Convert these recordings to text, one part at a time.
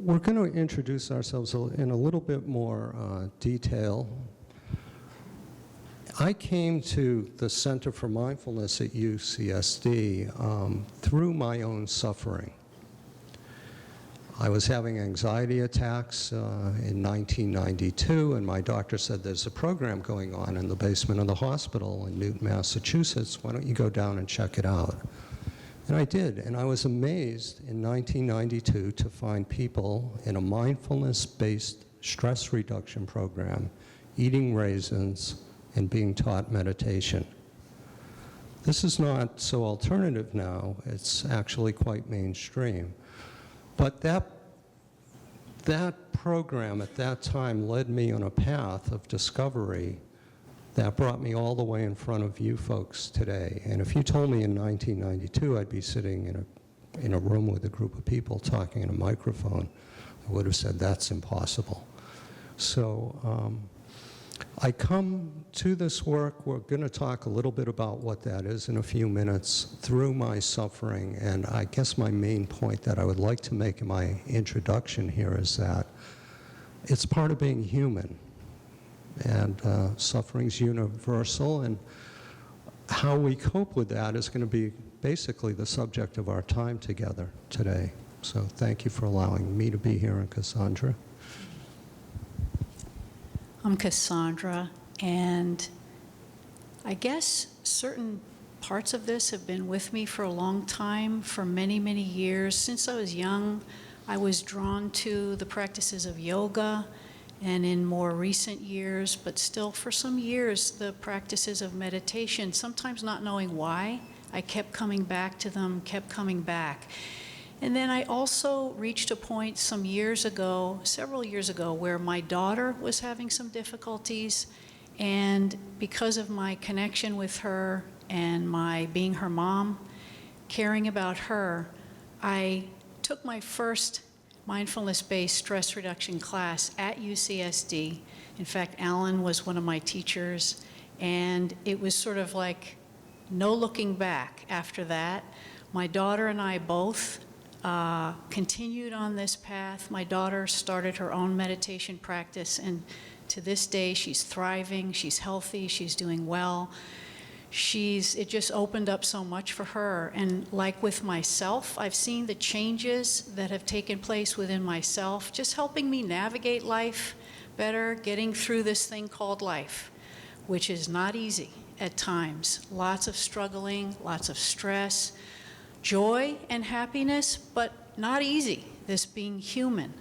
we're going to introduce ourselves in a little bit more detail. I came to the Center for Mindfulness at UCSD through my own suffering. I was having anxiety attacks in 1992, and my doctor said, there's a program going on in the basement of the hospital in Newton, Massachusetts. Why don't you go down and check it out? And I did, and I was amazed in 1992 to find people in a mindfulness-based stress reduction program eating raisins and being taught meditation. This is not so alternative now, it's actually quite mainstream. But that program at that time led me on a path of discovery that brought me all the way in front of you folks today. And if you told me in 1992 I'd be sitting in a room with a group of people talking in a microphone, I would have said that's impossible. So I come to this work. We're going to talk a little bit about what that is in a few minutes through my suffering. And I guess my main point that I would like to make in my introduction here is that it's part of being human. And suffering's universal, and how we cope with that is going to be basically the subject of our time together today. So thank you for allowing me to be here, and Cassondra. I'm Cassondra, and I guess certain parts of this have been with me for a long time, for many, many years. Since I was young, I was drawn to the practices of yoga, and in more recent years, but still for some years, the practices of meditation, sometimes not knowing why. I kept coming back to them, kept coming back. And then I also reached a point some years ago, several years ago, where my daughter was having some difficulties, and because of my connection with her and my being her mom, caring about her, I took my first mindfulness-based stress reduction class at UCSD. In fact, Allan was one of my teachers, and it was sort of like no looking back after that. My daughter and I both continued on this path. My daughter started her own meditation practice, and to this day she's thriving, she's healthy, she's doing well. It just opened up so much for her. And like with myself, I've seen the changes that have taken place within myself, just helping me navigate life better, getting through this thing called life, which is not easy at times. Lots of struggling, lots of stress, joy and happiness, but not easy, this being human,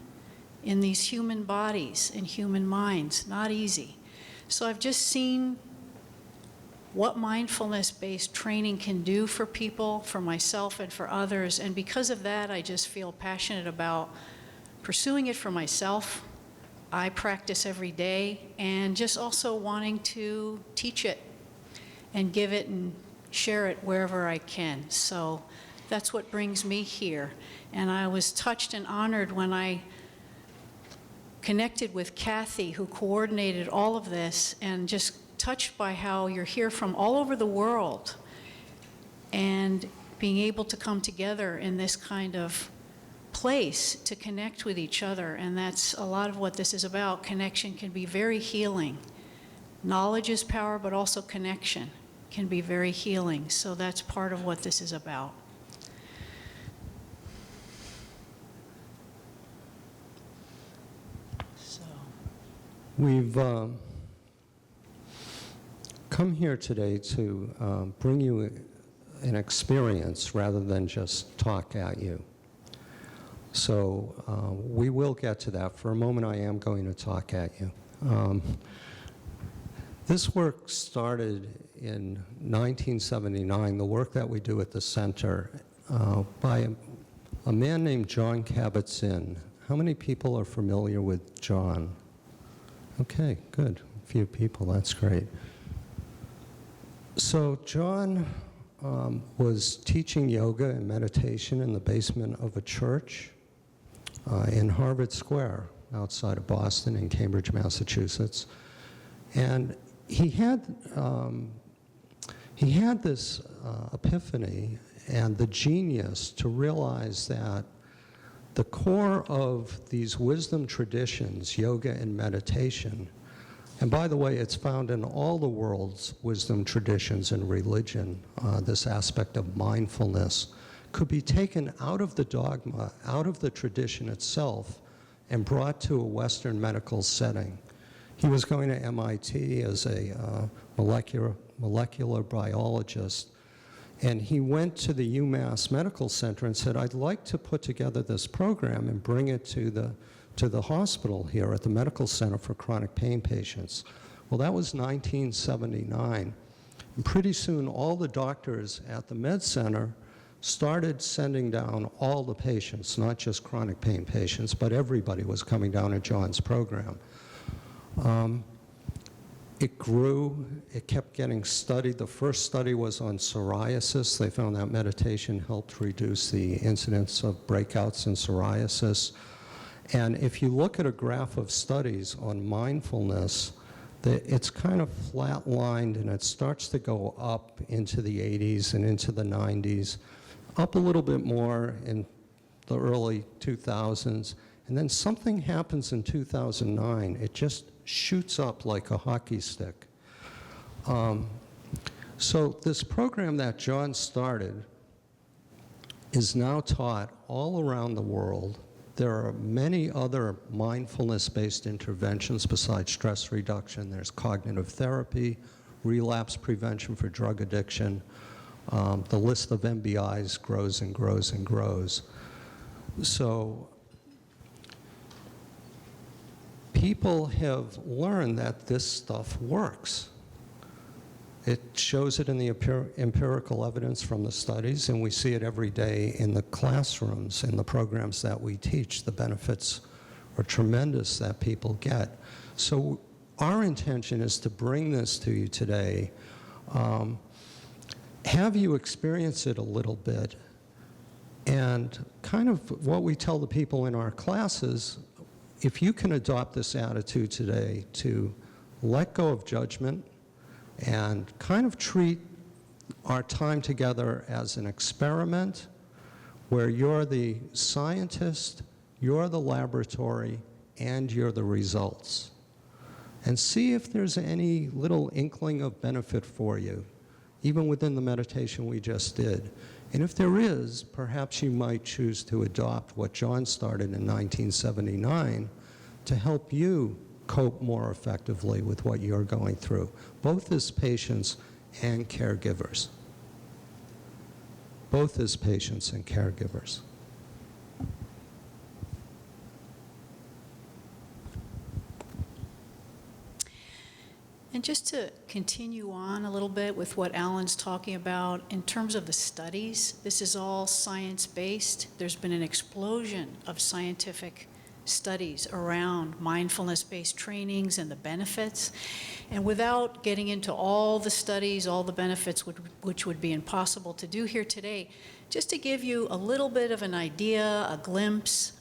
in these human bodies, in human minds, not easy. So I've just seen what mindfulness-based training can do for people, for myself and for others, and because of that, I just feel passionate about pursuing it for myself. I practice every day, and just also wanting to teach it and give it and share it wherever I can. So that's what brings me here. And I was touched and honored when I connected with Kathy, who coordinated all of this, and just touched by how you're here from all over the world and being able to come together in this kind of place to connect with each other. And that's a lot of what this is about. Connection can be very healing. Knowledge is power, but also connection can be very healing. So that's part of what this is about. So We've come here today to bring you an experience rather than just talk at you. So we will get to that. For a moment, I am going to talk at you. This work started in 1979, the work that we do at the center, by a man named John Kabat-Zinn. How many people are familiar with John? Okay, good. A few people, that's great. So John was teaching yoga and meditation in the basement of a church in Harvard Square outside of Boston in Cambridge, Massachusetts. And he had this epiphany and the genius to realize that the core of these wisdom traditions, yoga and meditation, and by the way, it's found in all the world's wisdom traditions and religion, this aspect of mindfulness, could be taken out of the dogma, out of the tradition itself, and brought to a Western medical setting. He was going to MIT as a molecular biologist, and he went to the UMass Medical Center and said, I'd like to put together this program and bring it to the hospital here at the Medical Center for Chronic Pain Patients. Well, that was 1979. And pretty soon, all the doctors at the Med Center started sending down all the patients, not just chronic pain patients, but everybody was coming down to John's program. It grew, it kept getting studied. The first study was on psoriasis. They found that meditation helped reduce the incidence of breakouts in psoriasis. And if you look at a graph of studies on mindfulness, it's kind of flatlined and it starts to go up into the 80s and into the 90s, up a little bit more in the early 2000s, and then something happens in 2009. It just shoots up like a hockey stick. So this program that John started is now taught all around the world. There are many other mindfulness-based interventions besides stress reduction. There's cognitive therapy, relapse prevention for drug addiction. The list of MBIs grows and grows and grows. So people have learned that this stuff works. It shows it in the empirical evidence from the studies, and we see it every day in the classrooms, in the programs that we teach. The benefits are tremendous that people get. So our intention is to bring this to you today, have you experience it a little bit, and kind of what we tell the people in our classes, if you can adopt this attitude today to let go of judgment and kind of treat our time together as an experiment where you're the scientist, you're the laboratory, and you're the results. And see if there's any little inkling of benefit for you, even within the meditation we just did. And if there is, perhaps you might choose to adopt what John started in 1979 to help you cope more effectively with what you're going through, both as patients and caregivers. Both as patients and caregivers. And just to continue on a little bit with what Allan's talking about, in terms of the studies, this is all science-based. There's been an explosion of scientific studies around mindfulness-based trainings and the benefits. And without getting into all the studies, all the benefits, which would be impossible to do here today, just to give you a little bit of an idea, a glimpse,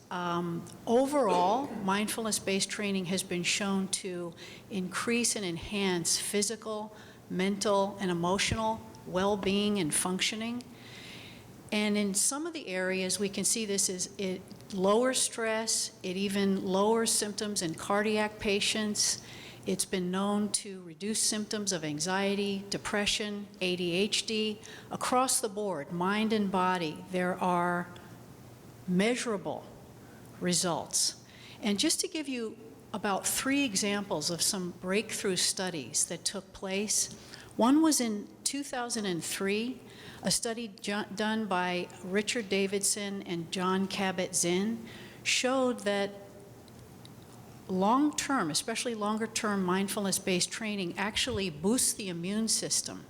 overall, mindfulness-based training has been shown to increase and enhance physical, mental, and emotional well-being and functioning. And in some of the areas, we can see this is it lowers stress, it even lowers symptoms in cardiac patients. It's been known to reduce symptoms of anxiety, depression, ADHD. Across the board, mind and body, there are measurable results. And just to give you about 3 examples of some breakthrough studies that took place, one was in 2003, a study done by Richard Davidson and John Kabat-Zinn showed that long-term, especially longer-term mindfulness-based training actually boosts the immune system.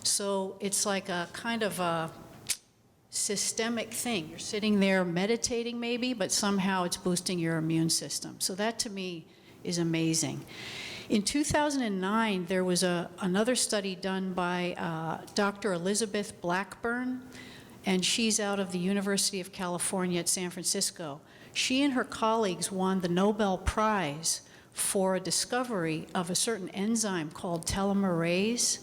So it's like a kind of a systemic thing. You're sitting there meditating maybe, but somehow it's boosting your immune system. So that to me is amazing. In 2009, there was another study done by Dr. Elizabeth Blackburn, and she's out of the University of California at San Francisco. She and her colleagues won the Nobel Prize for a discovery of a certain enzyme called telomerase.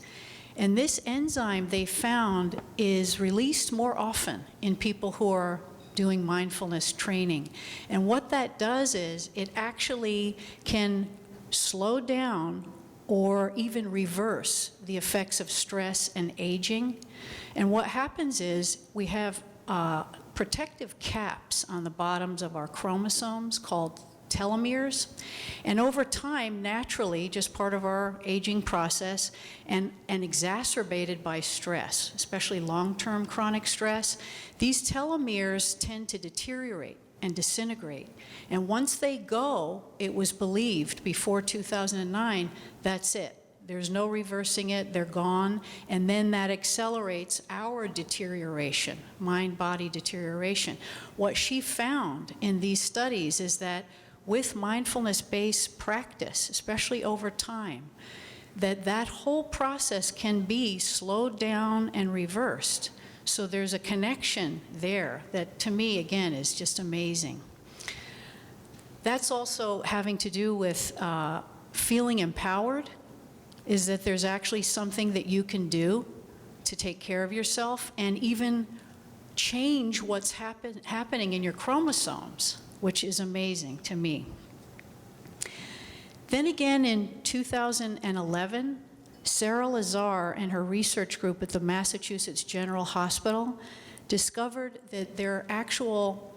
And this enzyme, they found, is released more often in people who are doing mindfulness training. And what that does is it actually can slow down or even reverse the effects of stress and aging. And what happens is we have protective caps on the bottoms of our chromosomes called telomeres. And over time, naturally, just part of our aging process and exacerbated by stress, especially long-term chronic stress, these telomeres tend to deteriorate and disintegrate. And once they go, it was believed before 2009, that's it. There's no reversing it, they're gone, and then that accelerates our deterioration, mind-body deterioration. What she found in these studies is that with mindfulness-based practice, especially over time, that whole process can be slowed down and reversed. So there's a connection there that, to me, again, is just amazing. That's also having to do with feeling empowered, is that there's actually something that you can do to take care of yourself and even change what's happening in your chromosomes, which is amazing to me. Then again, in 2011, Sarah Lazar and her research group at the Massachusetts General Hospital discovered that there are actual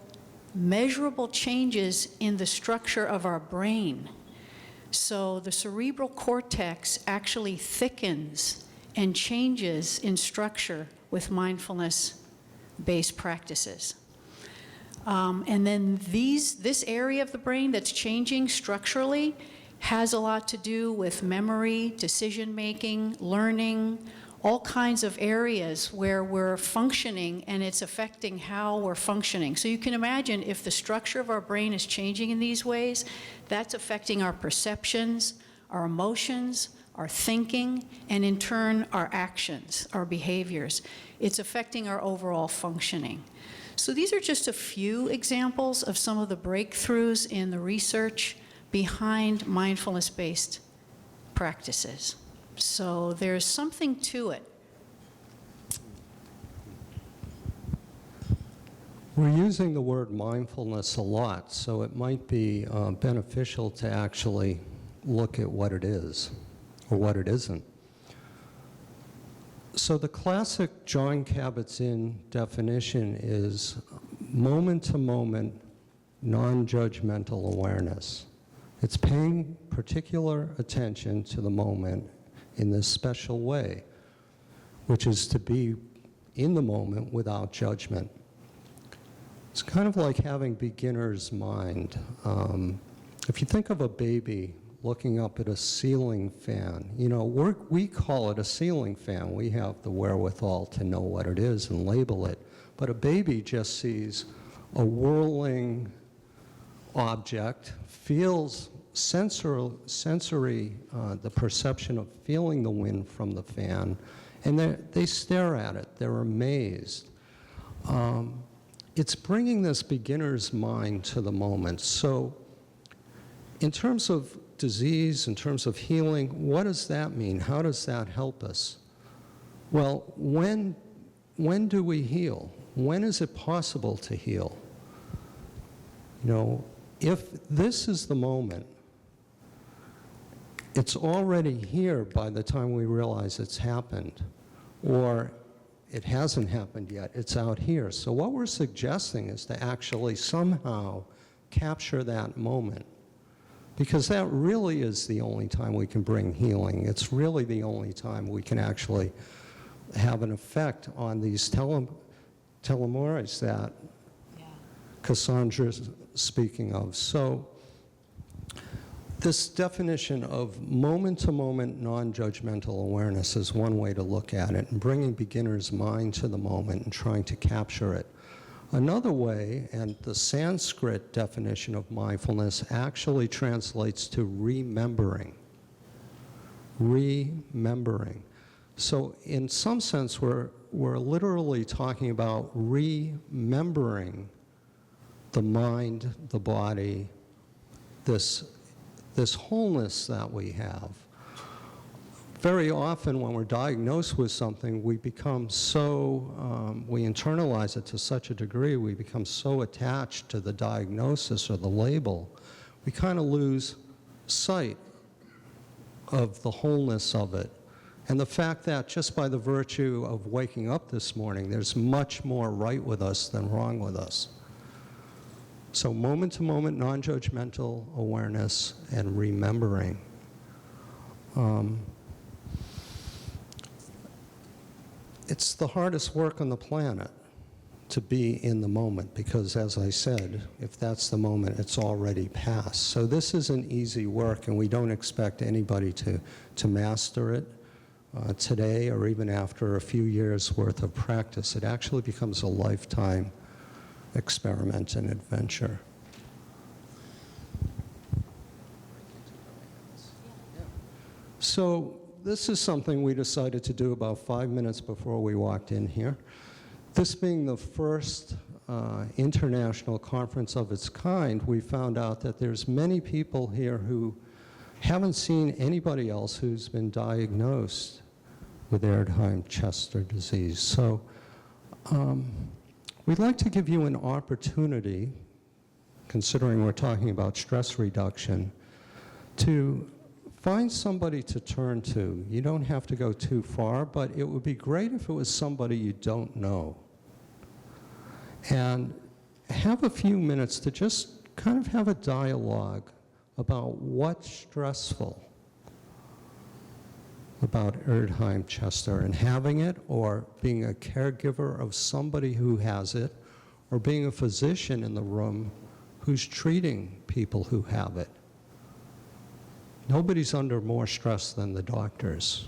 measurable changes in the structure of our brain. So the cerebral cortex actually thickens and changes in structure with mindfulness-based practices. And then this area of the brain that's changing structurally has a lot to do with memory, decision-making, learning, all kinds of areas where we're functioning and it's affecting how we're functioning. So you can imagine if the structure of our brain is changing in these ways, that's affecting our perceptions, our emotions, our thinking, and in turn, our actions, our behaviors. It's affecting our overall functioning. So these are just a few examples of some of the breakthroughs in the research behind mindfulness-based practices. So there's something to it. We're using the word mindfulness a lot, so it might be beneficial to actually look at what it is or what it isn't. So the classic John Kabat-Zinn definition is moment-to-moment, non-judgmental awareness. It's paying particular attention to the moment in this special way, which is to be in the moment without judgment. It's kind of like having beginner's mind. If you think of a baby looking up at a ceiling fan, you know, we call it a ceiling fan. We have the wherewithal to know what it is and label it. But a baby just sees a whirling object, feels sensory, the perception of feeling the wind from the fan, and they stare at it. They're amazed. It's bringing this beginner's mind to the moment. So in terms of disease, in terms of healing, what does that mean? How does that help us? Well, when do we heal? When is it possible to heal? You know, if this is the moment, it's already here by the time we realize it's happened, or it hasn't happened yet, it's out here. So what we're suggesting is to actually somehow capture that moment, because that really is the only time we can bring healing. It's really the only time we can actually have an effect on these telomeres that Cassondra's speaking of. So this definition of moment-to-moment non-judgmental awareness is one way to look at it, and bringing beginner's mind to the moment and trying to capture it. Another way, and the Sanskrit definition of mindfulness actually translates to remembering. Remembering. So in some sense, we're literally talking about remembering the mind, the body, this wholeness that we have. very often when we're diagnosed with something, we become so, we internalize it to such a degree, we become so attached to the diagnosis or the label, we kind of lose sight of the wholeness of it. And the fact that just by the virtue of waking up this morning, there's much more right with us than wrong with us. So moment-to-moment, non-judgmental awareness and remembering. It's the hardest work on the planet to be in the moment because, as I said, if that's the moment, it's already passed. So this isn't easy work, and we don't expect anybody to master it today or even after a few years' worth of practice. It actually becomes a lifetime experiment and adventure. So this is something we decided to do about 5 minutes before we walked in here. This being the first international conference of its kind, we found out that there's many people here who haven't seen anybody else who's been diagnosed with Erdheim-Chester disease. So we'd like to give you an opportunity, considering we're talking about stress reduction, to find somebody to turn to. You don't have to go too far, but it would be great if it was somebody you don't know. And have a few minutes to just kind of have a dialogue about what's stressful about Erdheim-Chester and having it, or being a caregiver of somebody who has it, or being a physician in the room who's treating people who have it. Nobody's under more stress than the doctors.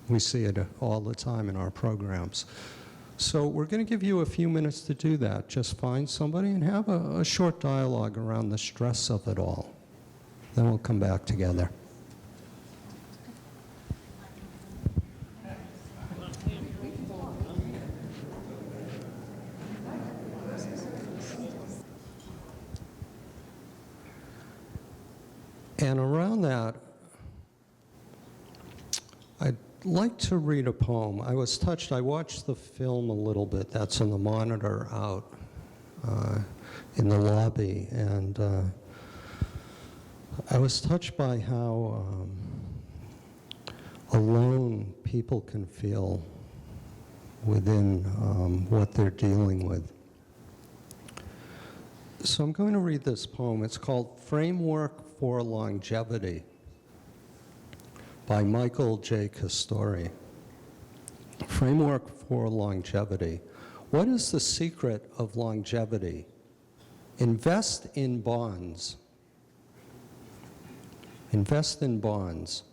We see it all the time in our programs. So we're going to give you a few minutes to do that. Just find somebody and have a short dialogue around the stress of it all. Then we'll come back together. And around that, I'd like to read a poem. I was touched. I watched the film a little bit. That's on the monitor out in the lobby. And I was touched by how alone people can feel within what they're dealing with. So I'm going to read this poem. It's called Framework for Longevity by Michael J. Cassondra. Framework for Longevity. What is the secret of longevity? Invest in bonds. Invest in bonds.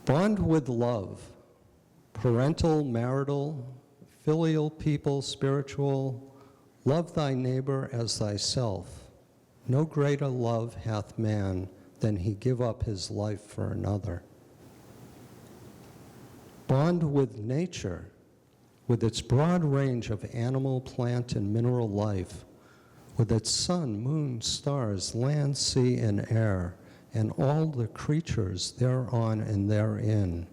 Bond with love. Parental, marital, filial, people, spiritual. Love thy neighbor as thyself. No greater love hath man than he give up his life for another. Bond with nature, with its broad range of animal, plant, and mineral life, with its sun, moon, stars, land, sea, and air, and all the creatures thereon and therein,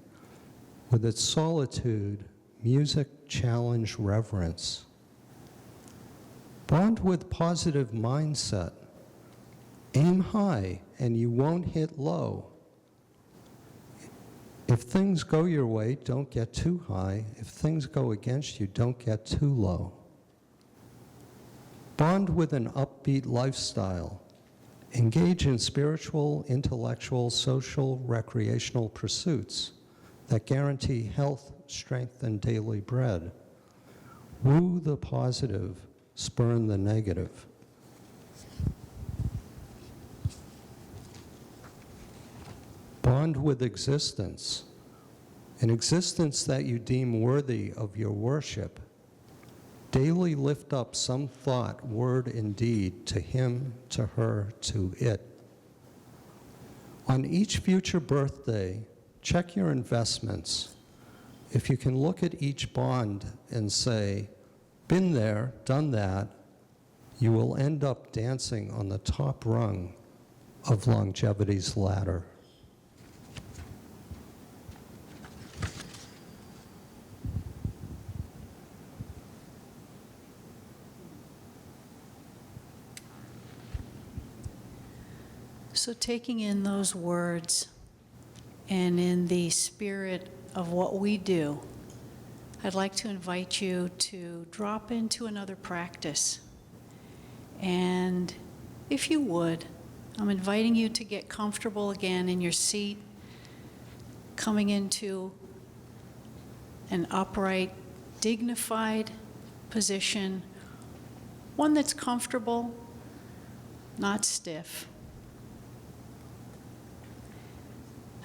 with its solitude, music, challenge, reverence. Bond with positive mindset. Aim high and you won't hit low. If things go your way, don't get too high. If things go against you, don't get too low. Bond with an upbeat lifestyle. Engage in spiritual, intellectual, social, recreational pursuits that guarantee health, strength, and daily bread. Woo the positive, spurn the negative. Bond with existence, an existence that you deem worthy of your worship. Daily lift up some thought, word, and deed to him, to her, to it. On each future birthday, check your investments. If you can look at each bond and say, been there, done that, you will end up dancing on the top rung of longevity's ladder. So taking in those words and in the spirit of what we do, I'd like to invite you to drop into another practice. And if you would, I'm inviting you to get comfortable again in your seat, coming into an upright, dignified position, one that's comfortable, not stiff.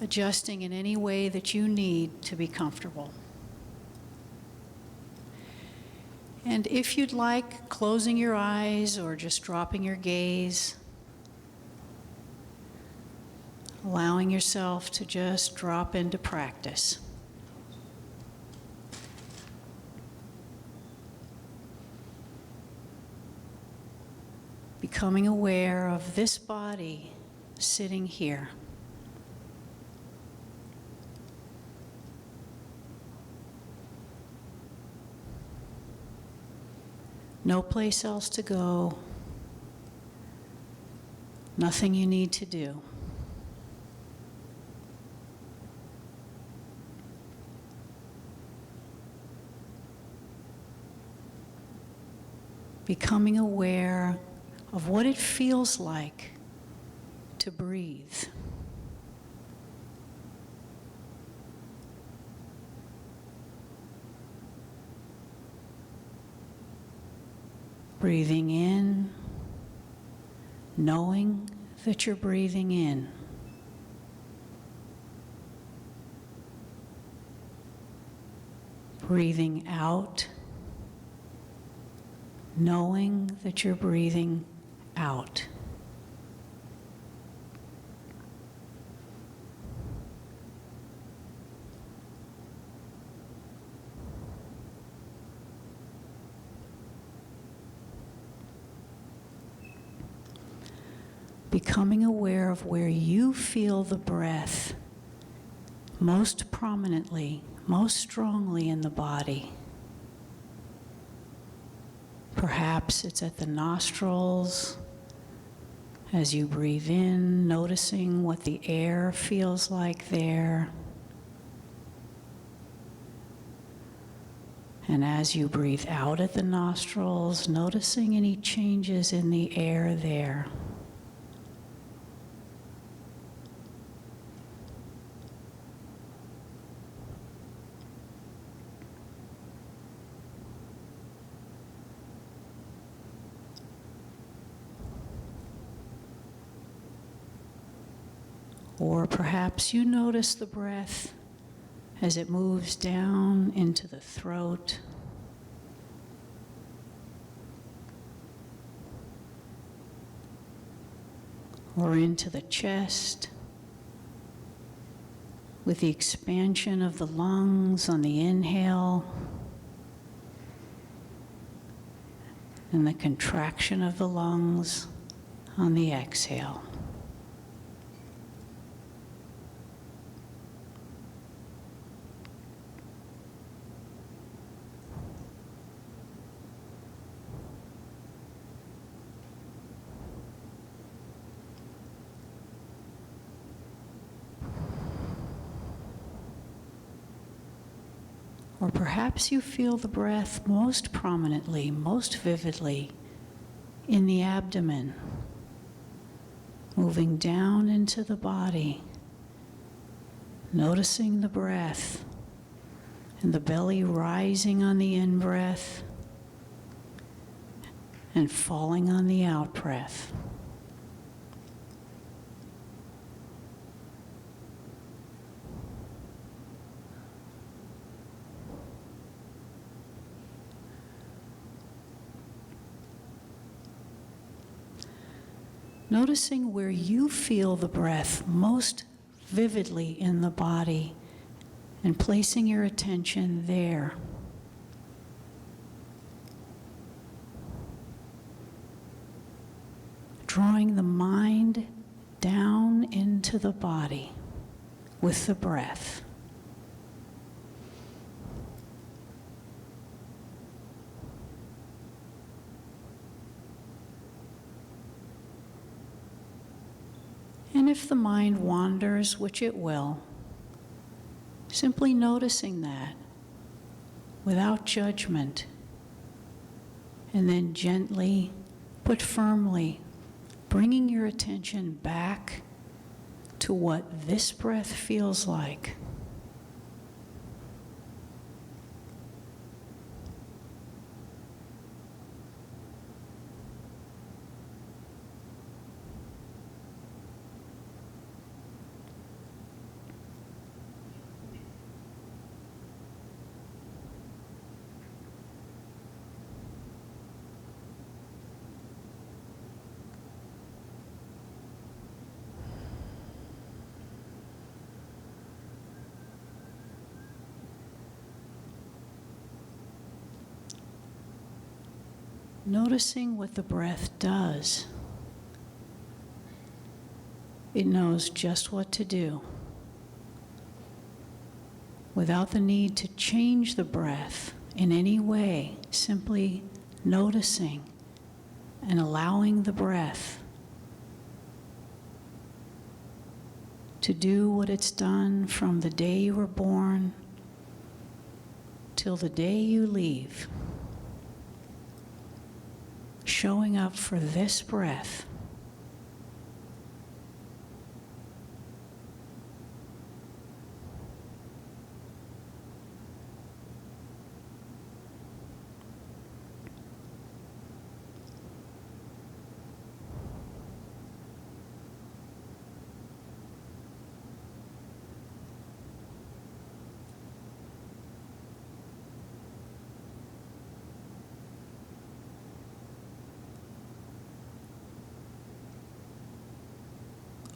Adjusting in any way that you need to be comfortable. And if you'd like, closing your eyes or just dropping your gaze, allowing yourself to just drop into practice. Becoming aware of this body sitting here. No place else to go. Nothing you need to do. Becoming aware of what it feels like to breathe. Breathing in, knowing that you're breathing in. Breathing out, knowing that you're breathing out. Becoming aware of where you feel the breath most prominently, most strongly in the body. Perhaps it's at the nostrils. As you breathe in, noticing what the air feels like there. And as you breathe out at the nostrils, noticing any changes in the air there. Or perhaps you notice the breath as it moves down into the throat. Or into the chest, with the expansion of the lungs on the inhale and the contraction of the lungs on the exhale. Or perhaps you feel the breath most prominently, most vividly in the abdomen, moving down into the body, noticing the breath and the belly rising on the in-breath and falling on the out-breath. Noticing where you feel the breath most vividly in the body and placing your attention there. Drawing the mind down into the body with the breath. And if the mind wanders, which it will, simply noticing that without judgment, and then gently but firmly bringing your attention back to what this breath feels like. Noticing what the breath does. It knows just what to do, without the need to change the breath in any way, simply noticing and allowing the breath to do what it's done from the day you were born till the day you leave. Showing up for this breath.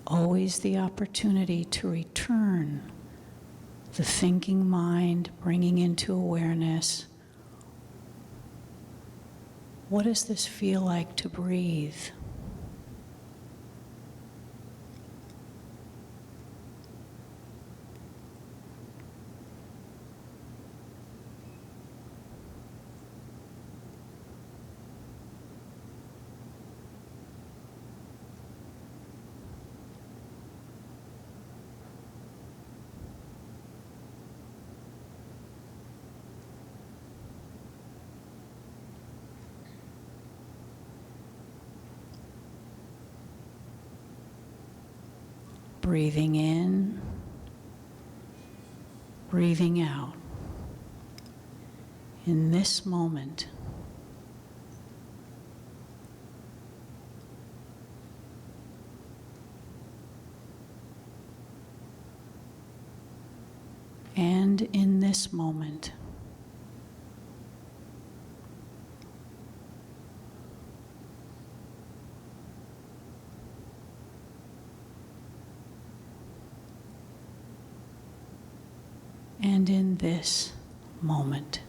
Always the opportunity to return the thinking mind, bringing into awareness. What does this feel like to breathe? Breathing in, breathing out. In this moment, and in this moment. And in this moment.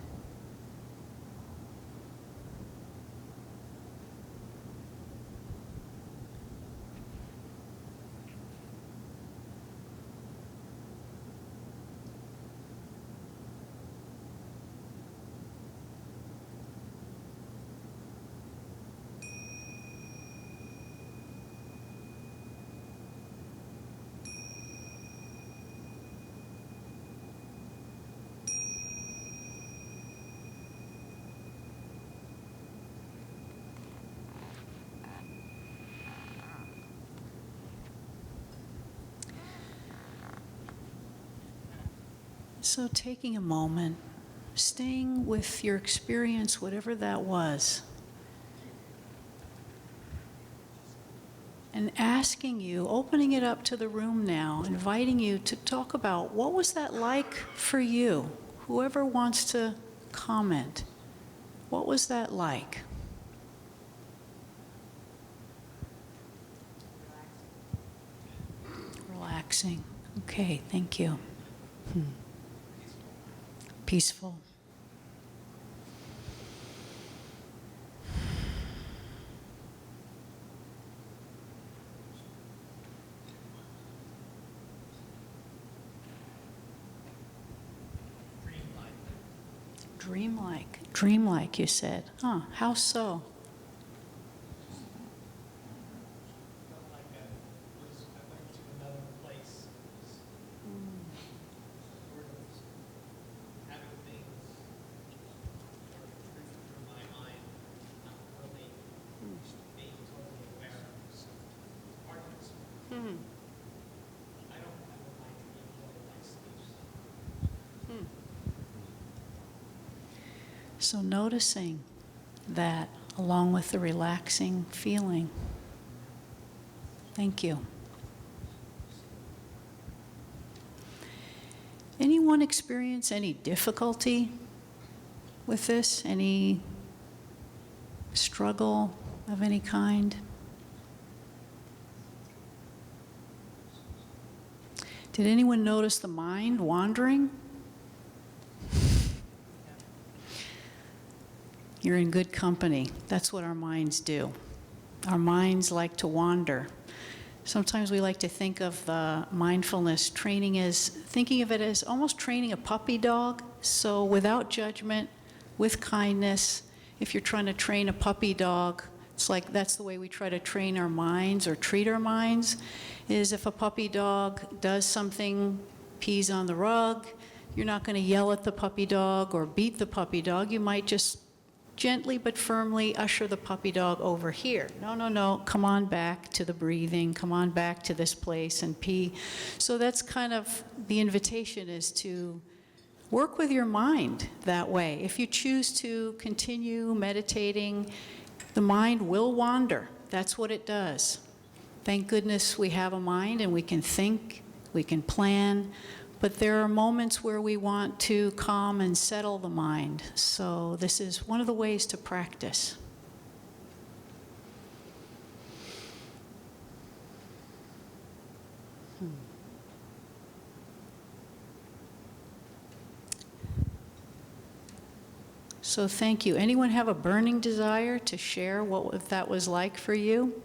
So taking a moment, staying with your experience, whatever that was, and asking you, opening it up to the room now, inviting you to talk about what was that like for you? Whoever wants to comment, what was that like? Relaxing. Okay, thank you. Peaceful. Dreamlike. Dreamlike, you said. Huh, how so? So noticing that along with the relaxing feeling. Thank you. Anyone experience any difficulty with this? Any struggle of any kind? Did anyone notice the mind wandering? You're in good company. That's what our minds do. Our minds like to wander. Sometimes we like to think of mindfulness training as, thinking of it as almost training a puppy dog. So without judgment, with kindness, if you're trying to train a puppy dog, it's like that's the way we try to train our minds or treat our minds, is if a puppy dog does something, pees on the rug, you're not going to yell at the puppy dog or beat the puppy dog. You might just gently but firmly usher the puppy dog over here. No, no, no, come on back to the breathing, come on back to this place and pee. So that's kind of the invitation, is to work with your mind that way. If you choose to continue meditating, the mind will wander. That's what it does. Thank goodness we have a mind and we can think, we can plan, but there are moments where we want to calm and settle the mind. So this is one of the ways to practice. So thank you. Anyone have a burning desire to share what that was like for you?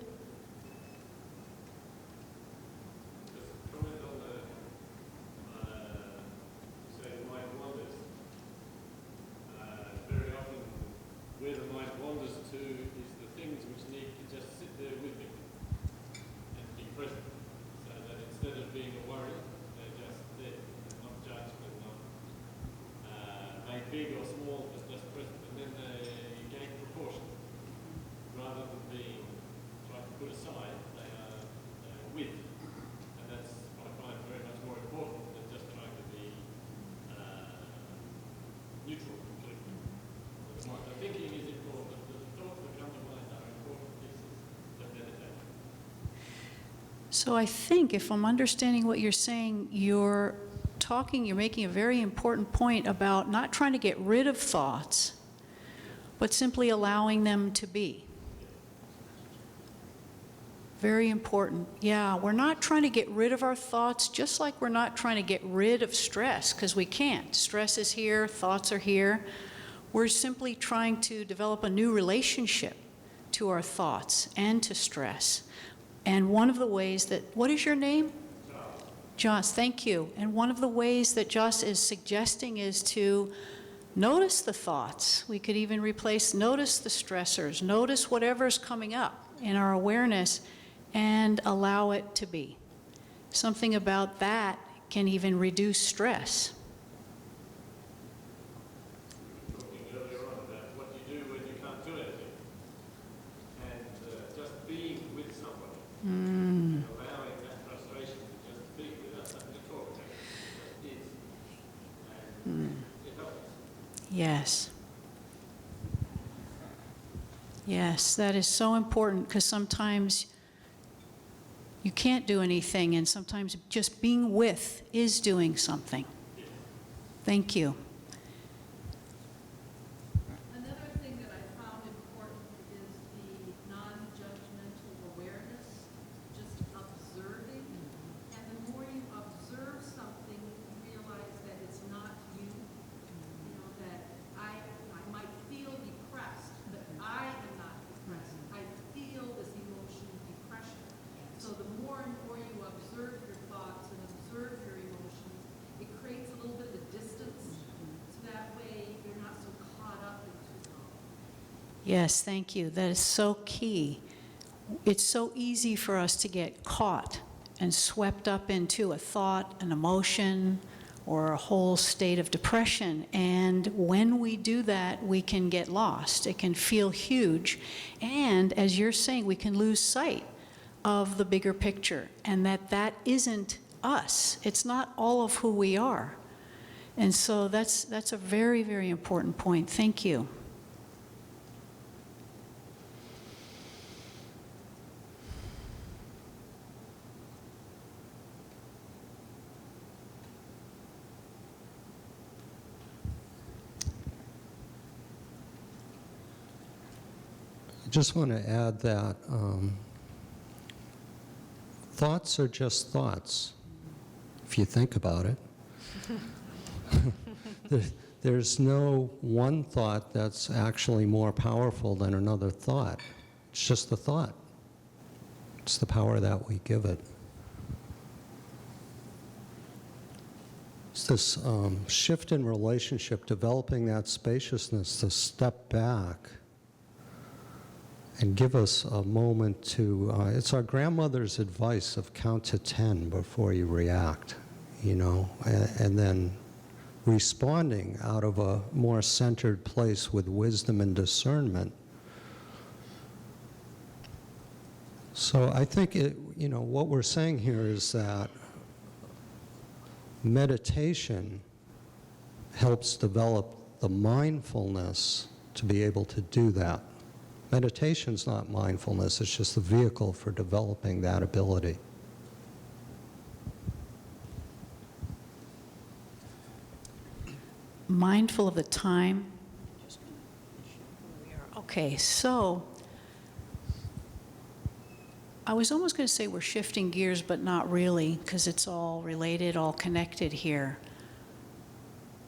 big or small, but just present, and then they gain proportion. Rather than being tried to put aside, they are with. And that's what I find very much more important than just trying to be neutral completely. The thinking is important, the thoughts that come to mind are important pieces of meditation. So I think if I'm understanding what you're saying, you're making a very important point about not trying to get rid of thoughts, but simply allowing them to be. Very important. Yeah, we're not trying to get rid of our thoughts, just like we're not trying to get rid of stress, because we can't. Stress is here, thoughts are here. We're simply trying to develop a new relationship to our thoughts and to stress. And one of the ways that, what is your name? Joss, thank you. And one of the ways that Joss is suggesting is to notice the thoughts. We could even replace notice the stressors, notice whatever's coming up in our awareness and allow it to be. Something about that can even reduce stress. Talking earlier on about what you do when you can't do anything, and just being with somebody, allowing that frustration to just be without something to talk to, just is, and it helps. Yes. Yes, that is so important, because sometimes you can't do anything, and sometimes just being with is doing something. Thank you. Another thing that I found important is the non-judgmental awareness, just observing. And the more you observe something, you realize that it's not you. You know, that I might feel depressed, but I am not depressed. I feel this emotion of depression. So the more and more you observe your thoughts and observe your emotions, it creates a little bit of a distance. So that way you're not so caught up into them. Yes, thank you. That is so key. It's so easy for us to get caught and swept up into a thought, an emotion, or a whole state of depression. And when we do that, we can get lost. It can feel huge. And as you're saying, we can lose sight of the bigger picture, and that isn't us. It's not all of who we are. And so that's a very, very important point. Thank you. I just want to add that thoughts are just thoughts, if you think about it. There's no one thought that's actually more powerful than another thought. It's just a thought. It's the power that we give it. It's this shift in relationship, developing that spaciousness to step back and give us a moment to, it's our grandmother's advice of count to 10 before you react, you know, and then responding out of a more centered place with wisdom and discernment. So I think you know, what we're saying here is that meditation helps develop the mindfulness to be able to do that. Meditation's not mindfulness, it's just the vehicle for developing that ability. Mindful of the time. Okay, so I was almost going to say we're shifting gears, but not really, because it's all related, all connected here.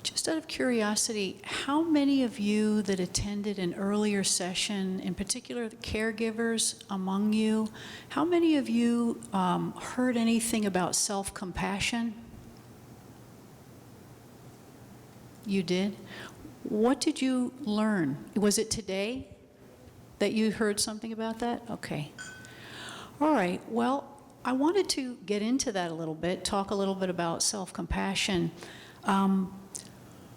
Just out of curiosity, how many of you that attended an earlier session, in particular the caregivers among you, how many of you heard anything about self-compassion? You did? What did you learn? Was it today that you heard something about that? Okay. All right. Well, I wanted to get into that a little bit, talk a little bit about self-compassion.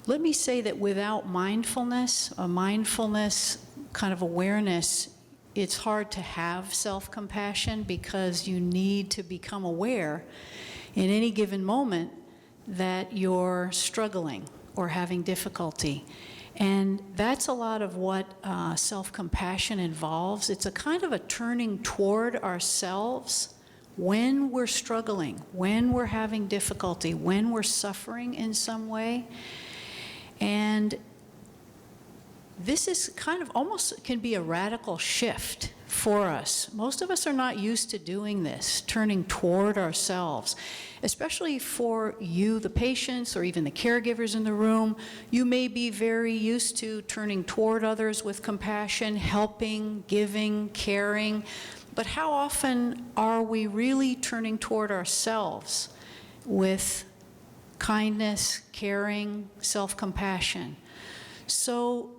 Let me say that without mindfulness, a mindfulness kind of awareness, it's hard to have self-compassion because you need to become aware in any given moment that you're struggling or having difficulty. And that's a lot of what self-compassion involves. It's a kind of a turning toward ourselves when we're struggling, when we're having difficulty, when we're suffering in some way. And this is kind of almost can be a radical shift for us. Most of us are not used to doing this, turning toward ourselves. Especially for you, the patients, or even the caregivers in the room, you may be very used to turning toward others with compassion, helping, giving, caring. But how often are we really turning toward ourselves with kindness, caring, self-compassion? So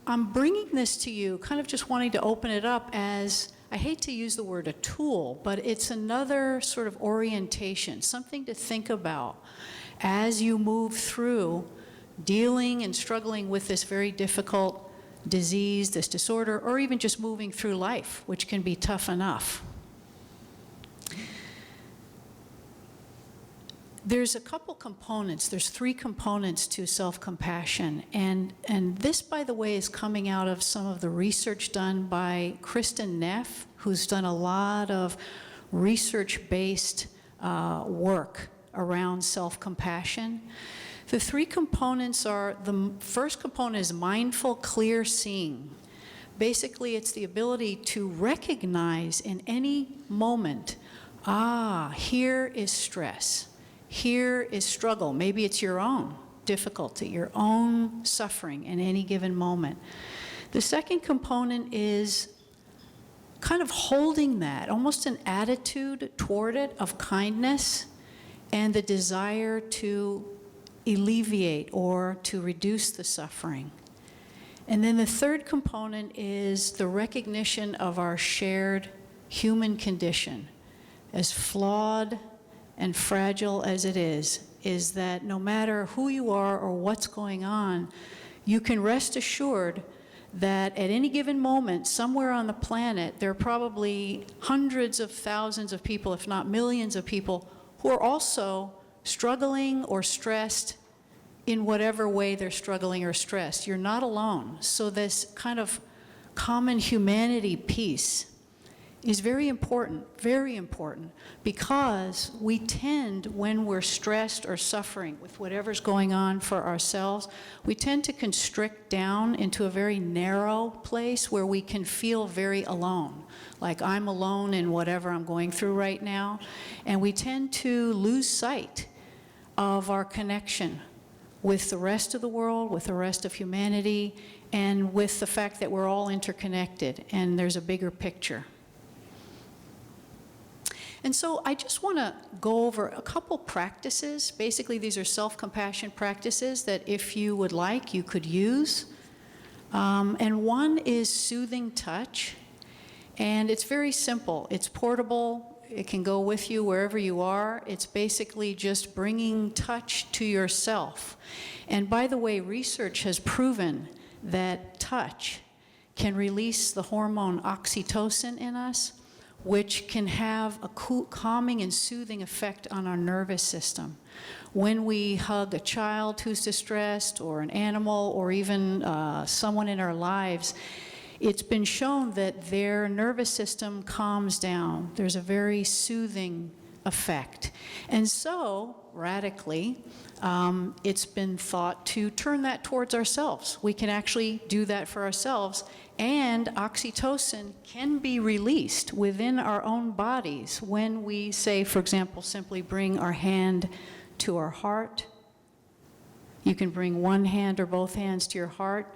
I'm bringing this to you, kind of just wanting to open it up as, I hate to use the word a tool, but it's another sort of orientation, something to think about as you move through dealing and struggling with this very difficult disease, this disorder, or even just moving through life, which can be tough enough. There's a couple components. There's 3 components to self-compassion. And this, by the way, is coming out of some of the research done by Kristen Neff, who's done a lot of research-based work around self-compassion. The 3 components are, the first component is mindful, clear seeing. Basically, it's the ability to recognize in any moment, here is stress. Here is struggle. Maybe it's your own difficulty, your own suffering in any given moment. The second component is kind of holding that, almost an attitude toward it of kindness and the desire to alleviate or to reduce the suffering. And then the third component is the recognition of our shared human condition, as flawed and fragile as it is that no matter who you are or what's going on, you can rest assured that at any given moment, somewhere on the planet, there are probably hundreds of thousands of people, if not millions of people, who are also struggling or stressed in whatever way they're struggling or stressed. You're not alone. So this kind of common humanity piece is very important, because we tend, when we're stressed or suffering with whatever's going on for ourselves, we tend to constrict down into a very narrow place where we can feel very alone, like I'm alone in whatever I'm going through right now, and we tend to lose sight of our connection with the rest of the world, with the rest of humanity, and with the fact that we're all interconnected and there's a bigger picture. And so I just want to go over a couple practices. Basically, these are self-compassion practices that if you would like, you could use. And one is soothing touch. And it's very simple. It's portable. It can go with you wherever you are. It's basically just bringing touch to yourself. And by the way, research has proven that touch can release the hormone oxytocin in us, which can have a calming and soothing effect on our nervous system. When we hug a child who's distressed, or an animal, or even someone in our lives, it's been shown that their nervous system calms down. There's a very soothing effect. And so, radically, it's been thought to turn that towards ourselves. We can actually do that for ourselves, and oxytocin can be released within our own bodies when we say, for example, simply bring our hand to our heart. You can bring one hand or both hands to your heart,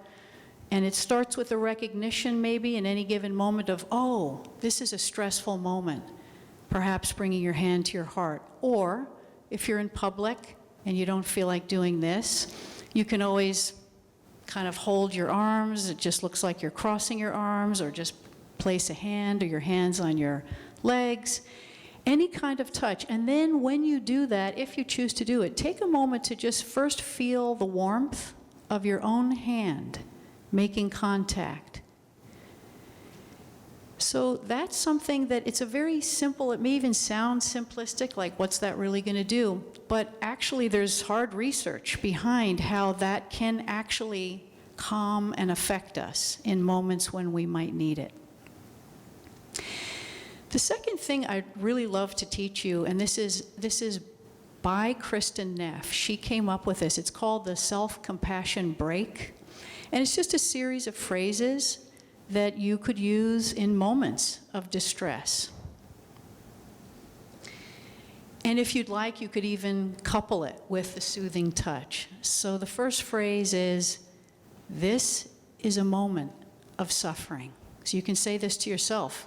and it starts with a recognition maybe in any given moment of, oh, this is a stressful moment, perhaps bringing your hand to your heart. Or if you're in public and you don't feel like doing this, you can always kind of hold your arms. It just looks like you're crossing your arms, or just place a hand or your hands on your legs. Any kind of touch. And then when you do that, if you choose to do it, take a moment to just first feel the warmth of your own hand making contact. So that's something that, it's a very simple, it may even sound simplistic, like what's that really going to do? But actually there's hard research behind how that can actually calm and affect us in moments when we might need it. The second thing I'd really love to teach you, and this is by Kristen Neff. She came up with this. It's called the self-compassion break. And it's just a series of phrases that you could use in moments of distress. And if you'd like, you could even couple it with the soothing touch. So the first phrase is, this is a moment of suffering. So you can say this to yourself,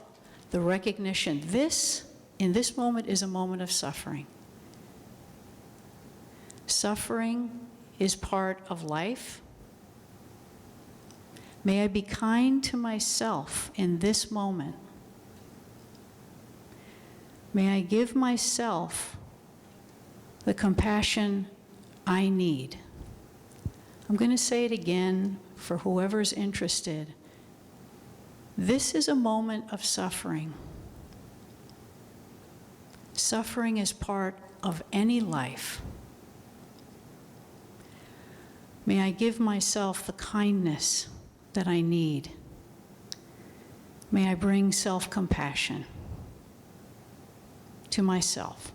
the recognition, this, in this moment, is a moment of suffering. Suffering is part of life. May I be kind to myself in this moment. May I give myself the compassion I need. I'm going to say it again for whoever's interested. This is a moment of suffering. Suffering is part of any life. May I give myself the kindness that I need. May I bring self-compassion to myself.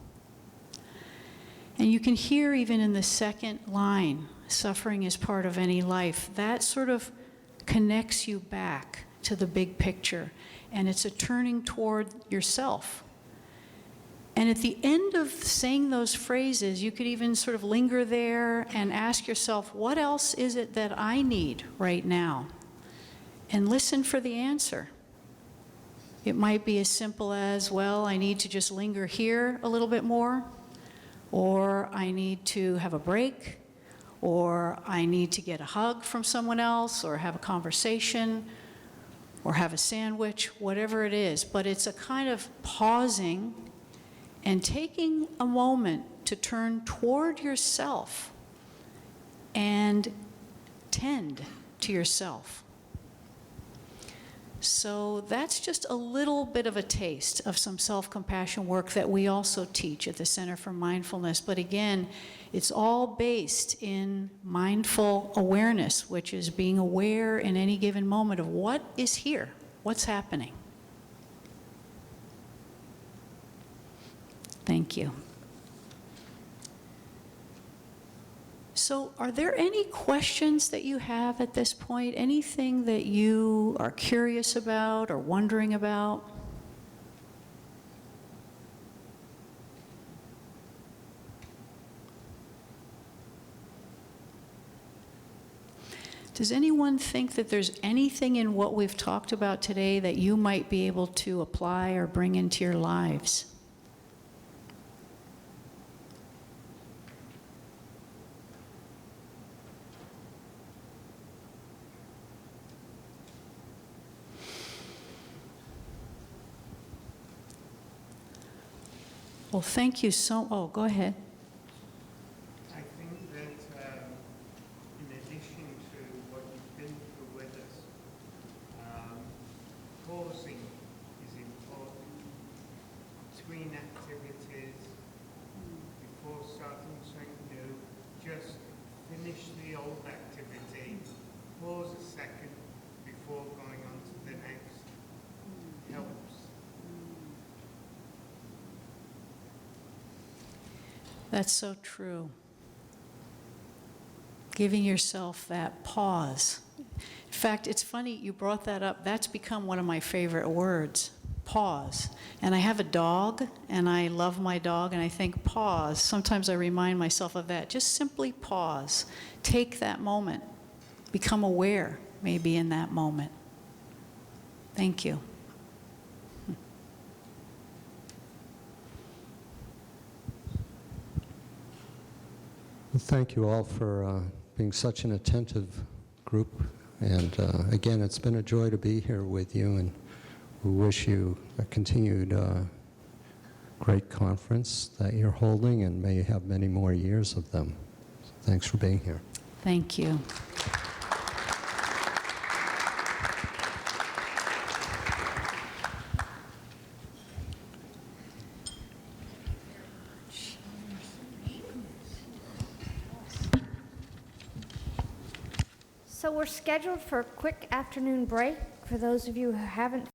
And you can hear even in the second line, suffering is part of any life, that sort of connects you back to the big picture. And it's a turning toward yourself. And at the end of saying those phrases, you could even sort of linger there and ask yourself, what else is it that I need right now? And listen for the answer. It might be as simple as, well, I need to just linger here a little bit more, or I need to have a break, or I need to get a hug from someone else, or have a conversation, or have a sandwich, whatever it is. But it's a kind of pausing and taking a moment to turn toward yourself and tend to yourself. So that's just a little bit of a taste of some self-compassion work that we also teach at the Center for Mindfulness. But again, it's all based in mindful awareness, which is being aware in any given moment of what is here, what's happening. Thank you. So are there any questions that you have at this point? Anything that you are curious about or wondering about? Does anyone think that there's anything in what we've talked about today that you might be able to apply or bring into your lives? Well, thank you so, oh, go ahead. I think that in addition to what you've been through with us, pausing is important between activities before starting something new. Just finish the old activity, pause a second before going on to the next. Helps. That's so true. Giving yourself that pause. In fact, it's funny you brought that up. That's become one of my favorite words, pause. And I have a dog, and I love my dog, and I think pause. Sometimes I remind myself of that. Just simply pause. Take that moment. Become aware, maybe, in that moment. Thank you. Thank you all for being such an attentive group. And again, it's been a joy to be here with you, and we wish you a continued great conference that you're holding, and may you have many more years of them. So thanks for being here. Thank you. So we're scheduled for a quick afternoon break. For those of you who haven't